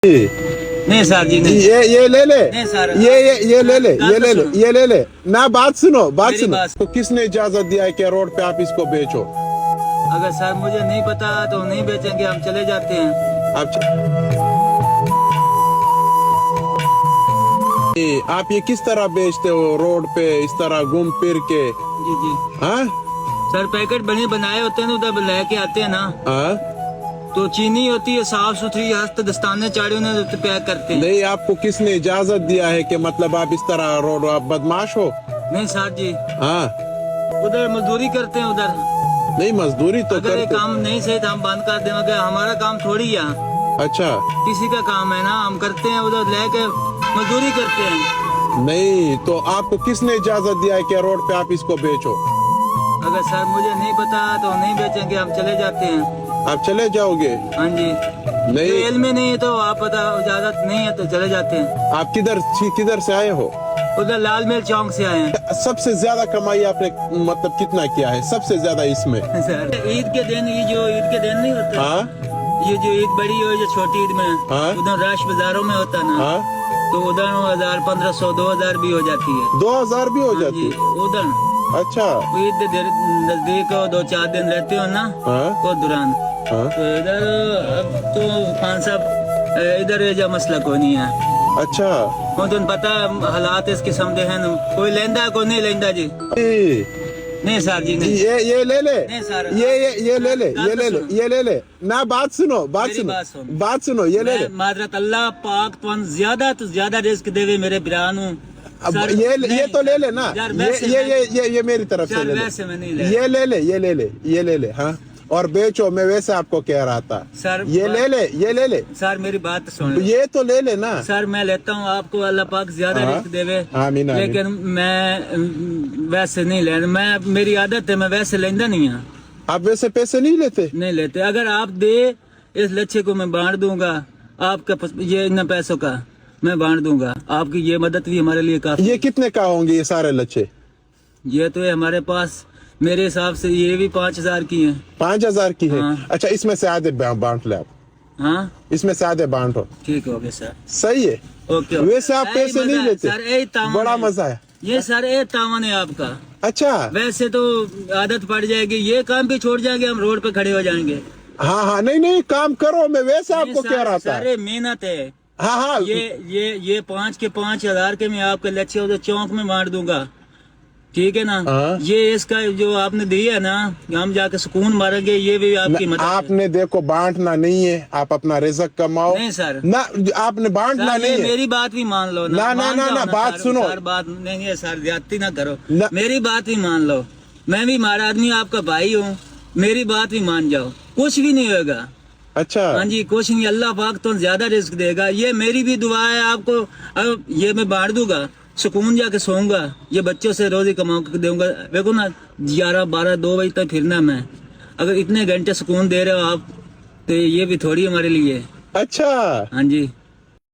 नहीं सर जी नहीं। ये ले ले, नहीं सर, ये ले ले, ये ले ले, ये ले ले ना। बात सुनो, बात मेरी सुनो। बात- तो किसने इजाजत दिया है कि रोड पे आप इसको बेचो? अगर सर मुझे नहीं पता तो नहीं बेचेंगे, हम चले जाते हैं। आप ये किस तरह बेचते हो रोड पे इस तरह घूम फिर के? जी जी हाँ सर, पैकेट बने बनाए होते हैं ना, उधर लेके आते हैं ना, हाँ। तो चीनी होती है साफ सुथरी, हस्त दस्ताने चाड़े उन्हें पैक करते हैं। नहीं, आपको किसने इजाजत दिया है कि मतलब आप इस तरह रोड, आप बदमाश हो? नहीं सर जी, हाँ, उधर मजदूरी करते हैं उधर। नहीं मजदूरी तो अगर ये करते। काम नहीं सही तो हम बंद कर देंगे, हमारा काम थोड़ी है, अच्छा, किसी का काम है ना, हम करते हैं उधर लेके मजदूरी करते हैं। नहीं तो आपको किसने इजाजत दिया है कि रोड पे आप इसको बेचो? अगर सर मुझे नहीं पता तो नहीं बेचेंगे, हम चले जाते हैं। आप चले जाओगे? हाँ जी, नहीं, जेल में नहीं है तो आप पता इजाजत नहीं है तो चले जाते हैं। आप किधर से आए हो? उधर लाल महल चौक से आए हैं। सबसे ज्यादा कमाई आपने मतलब कितना किया है सबसे ज्यादा इसमें? सर ईद के दिन, ये जो ईद के दिन नहीं होता, हाँ ये जो ईद बड़ी हो, जो छोटी ईद में हाँ? उधर रश बाजारों में होता ना, हाँ, तो उधर 1000 1500 2000 भी हो जाती है। 2000 भी हो हाँ जाती जी, है? उधर अच्छा, ईद नजदीक हो, 2-4 दिन रहते हो ना हाँ वो दौरान, हाँ, तो इधर अब तो खान साहब इधर ये जो मसला कोई नहीं है। अच्छा। वो तो पता है हालात इस किस्म के हैं, कोई लेंदा कोई नहीं लेंदा जी। नहीं सर जी नहीं। ये ले ले, नहीं सर, ये ले ले, ये ले ले, ये ले ले ना। बात सुनो, बात मेरी सुनो, बात सुनो। बात सुनो, ये ले ले। माजरत अल्लाह पाक तो ज्यादा रिस्क देवे मेरे बिरानू। अब ये तो ले ले ना। यार ये मेरी तरफ से ले वैसे मैं नहीं ले। ले। ये ले ले, ये ले ले, ये ले ले। हाँ, और बेचो, मैं वैसे आपको कह रहा था। सर ये ले ले, ये ले ले। सर मेरी बात सुन, ये तो ले ले ना। सर मैं लेता हूँ, आपको अल्लाह पाक ज्यादा हाँ। रिस्क देवे, आमीन, आमीन। लेकिन मैं वैसे नहीं लेना, मैं मेरी आदत है, मैं वैसे लेंदा नहीं है। आप वैसे पैसे नहीं लेते? नहीं लेते। अगर आप दे इस लच्छे को मैं बांट दूंगा, आपका ये इन पैसों का मैं बांट दूंगा, आपकी ये मदद भी हमारे लिए काफी। ये कितने का होंगे ये सारे लच्छे? ये तो है हमारे पास, मेरे हिसाब से ये भी 5000 की है। 5000 की है? हाँ। अच्छा, इसमें से आधे बांट ले आप। हाँ इसमें से आधे बांटो। ठीक हो गया सर। सही है। ओके। वैसे आप पैसे नहीं लेते? सर यही तावन बड़ा है। मजा है। ये सर ये तावन है आपका। अच्छा, वैसे तो आदत पड़ जाएगी, ये काम भी छोड़ जाएंगे, हम रोड पे खड़े हो जाएंगे। हाँ हाँ, नहीं नहीं, काम करो, मैं वैसे आपको कह रहा था। सारे मेहनत है। हाँ हाँ, ये 5 के 5000 के मैं आपके लच्छे उधर चौक में बांट दूंगा, ठीक है ना। हाँ। ये इसका जो आपने दिया ना, हम जाके सुकून मारेंगे, ये भी आपकी मदद है। आपने देखो बांटना नहीं है, आप अपना रिज़्क कमाओ। नहीं सर, ना, आपने बांटना सर, नहीं ये है। मेरी बात भी मान लो ना, ना, मान ना, जाओ ना, बात सर, सुनो। सर बात नहीं है सर, ज्यादती ना करो ना। मेरी बात भी मान लो, मैं भी मारा आदमी आपका भाई हूँ, मेरी बात भी मान जाओ, कुछ भी नहीं होगा। अच्छा, हाँ जी, कुछ नहीं, अल्लाह पाक तो ज्यादा रिस्क देगा, ये मेरी भी दुआ है आपको। अब ये मैं बांट दूंगा, सुकून जाके सोऊंगा, ये बच्चों से रोजी कमा के दूंगा। देखो ना 11 12 2 बजे तक फिरना मैं, अगर इतने घंटे सुकून दे रहे हो आप, तो ये भी थोड़ी हमारे लिए। अच्छा। हाँ जी।